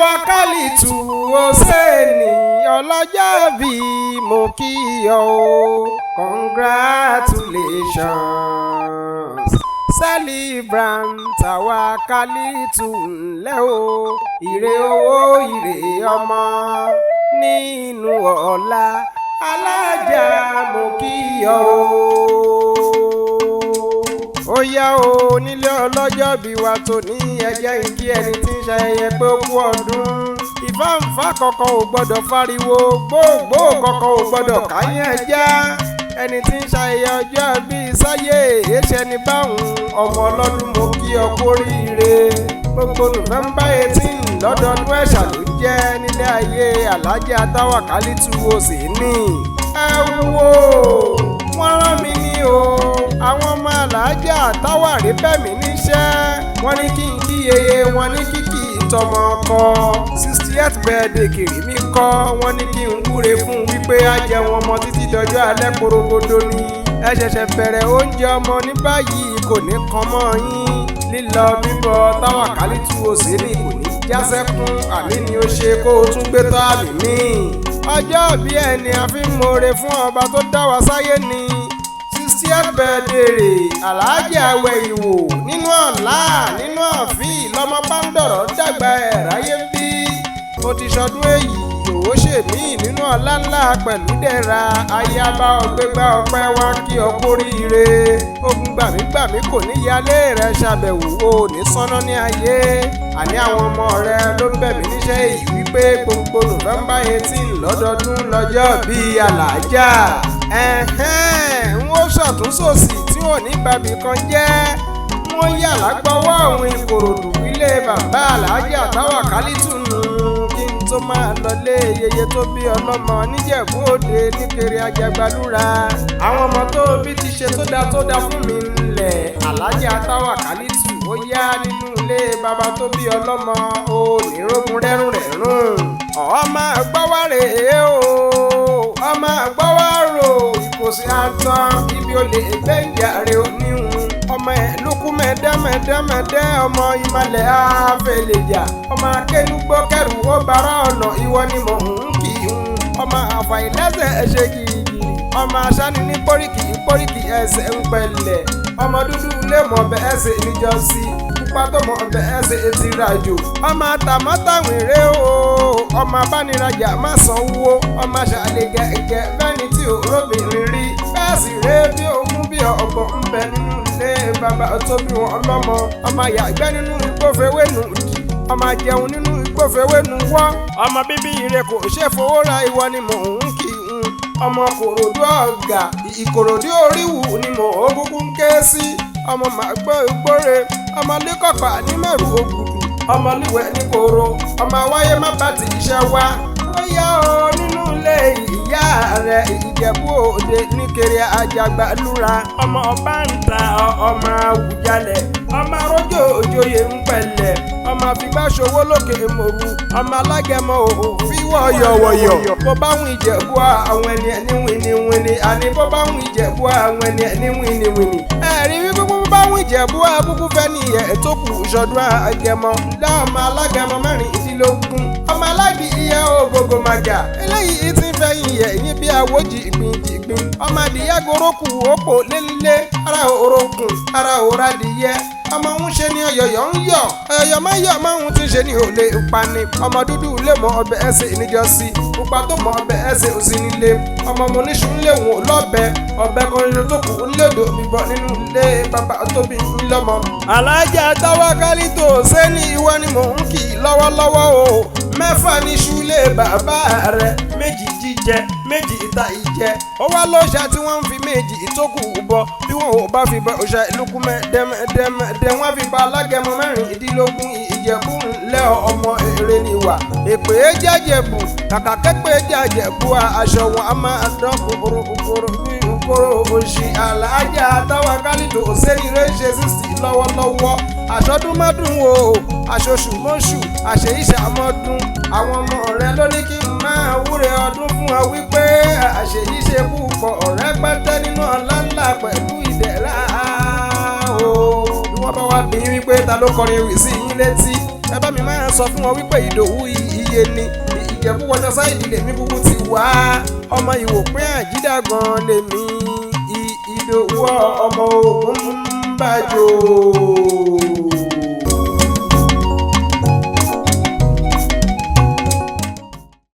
Tawakalitu Oseni ọlọ́jọ́ bí mo kí ọ o congratulations celebrant Tawakalitu ńlẹ́ o ire owó ire ọmọ nínú ọlá Alhaja mo kí ọ o. Ó yá o nílé ọlọ́jọ́ bí wa tó ní ẹjẹ́ ìkí ẹni tí ń ṣayẹyẹ pé ó kú ọdún. Ìfáǹfà kọ̀ọ̀kan ò gbọ́dọ̀ fariwo gbóògbó kọ̀ọ̀kan ò gbọ́dọ̀ káyán ẹja. Ẹni tí ń ṣayẹyẹ ọjọ́ bíi sáyé èéṣe ni báwọn ọmọ ọlọ́dún mo kí ọ kú oríire. Gbogbo November 18 lọ́dọọdún ẹ̀ṣà ló jẹ́ nílé ayé Alhaja Tawakalitu Oseni. Ẹ wo wọ́n rán mi ní o àwọn ọmọ Alhaja Tawari bẹ̀mí níṣẹ́ wọ́n ní kí n kí yeye wọ́n ní kíkì tọmọ ọkọ 68th birthday kiri mi kọ́ wọ́n ní kí n wúre fún wípé á jẹ wọn ọmọ títí dọjọ́ alẹ́ porogodo ni ẹ ṣẹ̀ṣẹ̀ bẹ̀rẹ̀ oúnjẹ ọmọ ní báyìí kò ní kan mọ́ yín lílọ bíbọ̀ Tawakalitu Oseni kò ní jásẹ́kún àmì ni ó ṣe kó o tún gbé tọ́ àmì mi ọjọ́ bí ẹni a fi ń more fún ọba tó dá wa sáyé ni 60th birthday Alhaja awẹ ìwò nínú ọ̀la nínú ọ̀fìn lọ́mọ pàǹdọ̀rọ̀ dàgbà ẹ̀ráyé ń bí ó ti ṣọdún èyí òwò ṣèmí nínú ọ̀la ńlá pẹ̀lú dẹ̀ra ayaba ọ̀gbẹ́gbà ọpẹ́ wá kí ọ kóríire ogun gbàmígbàmí kò ní yálé rẹ ṣàbẹ̀wò o ní sánná ní ayé àní àwọn ọmọ rẹ ló ń bẹ̀mí níṣẹ́ èyí wípé gbogbo November 18 lọ́dọọdún lọ́jọ́ bíi Alhaja wọ́n ṣàtúnṣòsì tí wọ́n ní bàbí kan jẹ́ wọ́n yà lágbọ́wọ́ àwọn Ikorodu ilé bàbá Alhaja Tawakalitu nù kí n tó máa lọlé yeye tó bí ọlọ́mọ níjẹ̀bú òde níkiri ajagbalúra àwọn ọmọ tó bí ti ṣe tó dá fún mi ńlẹ̀ Alhaja Tawakalitu ó yá nínú ilé bàbá tó bí ọlọ́mọ ó nírògùn rẹ́rùn ọmọ Agbowa rèé o ọmọ Agbowa rò ìkòsí àtàn ibi olè gbẹ̀ǹjàre oníhun ọmọ ẹ̀ lókù mẹ́dẹ́mẹ́dẹ́mẹ́dẹ́ ọmọ ìmọ̀lẹ̀ àfẹlẹ̀jà ọmọ akẹ́nugbọ́ kẹrù ó bára ọ̀nà ìwọ ni mò ń kì í hun ọmọ àfàìlẹ́sẹ̀ ẹ̀ṣẹ̀ gírígírí ọmọ aṣáni ní póríkì ẹsẹ̀ ń pẹ̀lẹ̀ ọmọ dúdú lè mọ̀ bẹ́ ẹsẹ̀ níjọ́sí pupa tó mọ̀ bẹ́ ẹsẹ̀ etí rajo ọmọ àtàmọ́tàwìnrè o ọmọ abánirajà má sanwó ọmọ aṣàlẹ̀ gẹ̀gẹ̀ fẹ́ni tí ò róbìnrin rí bẹ́ẹ̀ sì rèé bí ogún bí ọgbọ̀n ń bẹ nínú ilé bàbá tó bí wọn lọ́mọ ọmọ àyàgbẹ́ nínú igbófewénu dì ọmọ àjẹun nínú igbófewénu wọ́ ọmọ bíbí ire kò ṣe fowó ra ìwọ ni mò ń kì í ọmọ Ikorodu ọ̀gá Ikorodu oríwù ni mò ń kúkú ń ké sí ọmọ màgbọ́ ìgbóre ọmọ líkọ̀pá ní mẹ́rù ògùdù ọmọ líwẹ̀ ní koro ọmọ wáyé má bá ti iṣẹ́ wá ó yá o nínú ilé ìyá rẹ̀ Ìjẹ̀bú Òde níkiri ajagbalúra ọmọ ọba ń ta ọmọ Àwùjalẹ̀ ọmọ arójò òjòyè ń pẹ̀lẹ̀ ọmọ àfigbáṣowó lókè mòru ọmọ alágẹmọ òfìwọ̀ yọ̀wọ̀yọ̀ bó bá wùn Ìjẹ̀bú àwọn ẹni wìnìwìnì àní bó bá wùn Ìjẹ̀bú àwọn ẹni wìnìwìnì ẹ̀rí wípé bó bá wùn Ìjẹ̀bú abúkú fẹ́ nìyẹn tó kù ṣọdún àgẹmọ láàmú alágẹmọ mẹ́rìndínlógún ọmọ alági iye ògógó màgà eléyìí ti ń fẹ́ yìnyẹ yín bí àwòjì ìgbìn ọmọ adìyẹ gorókù òpó lélẹ̀ ara òrokùn ara òradìyẹ ọmọ ń ṣe ní ọyọyọ ń yọ ọyọyọ máa yọ máa ń ti ṣe ní òlé ìpani ọmọ dúdú lè mọ ọbẹ̀ ẹsẹ̀ níjọ́sí pupa tó mọ ọbẹ̀ ẹsẹ̀ òsì nílé ọmọ mo níṣu ńlẹ̀ wọn lọ́bẹ̀ ọbẹ̀ kan ló tó kù ńlẹ̀dọ̀ bíbọ̀ nínú ilé bàbá tóbi ńlọ́mọ. Alhaja Tawakalitu Oseni ìwọ ni mò ń kì í lọ́wọ́lọ́wọ́ o mẹ́fà níṣu lé bàbá rẹ̀ méjì jíjẹ méjì ìta ìjẹ ó wá lóṣà tí wọ́n ń fi méjì ìtókù bọ bí wọn ò bá fi bọ òṣà ìlúkú mẹ́ẹ̀ẹ́dẹ́mẹ́ẹ́dẹ́ wọ́n fi pa alágẹmọ mẹ́rìndínlógún Ìjẹ̀bú ńlẹ̀ ọmọ èrè níwà èpè jẹ́jẹ̀bù kàkà kẹ́pẹ́ jẹ́jẹ̀bù aṣọ wọn a máa dán kòkòrò òṣì Alhaja Tawakalitu Oseni rẹ̀ ṣe 60 lọ́wọ́lọ́wọ́ àṣọdúnmọ́dún o àṣoṣùmọ́ṣù àṣeyíṣàmọ́dún àwọn ọmọ rẹ ló ní kí n máa wúre ọdún fún ọ wípé àṣeyíṣe púpọ̀ ọ̀rẹ́ pẹ́tẹ́ nínú ọlá ńlá pẹ̀lú ìdẹ̀ra o bí wọ́n bá wá bí wípé ta ló kọrin ewì sí yín létí ẹ bá mi máa sọ fún wọn wípé Ìdòwú iye ni Ìjẹ̀bú wọjọ sáìdì lèmi kúkú ti wá ọmọ Ìwòpín Àjídàgan lèmi Ìdòwú ọmọ Ògúnbàjò.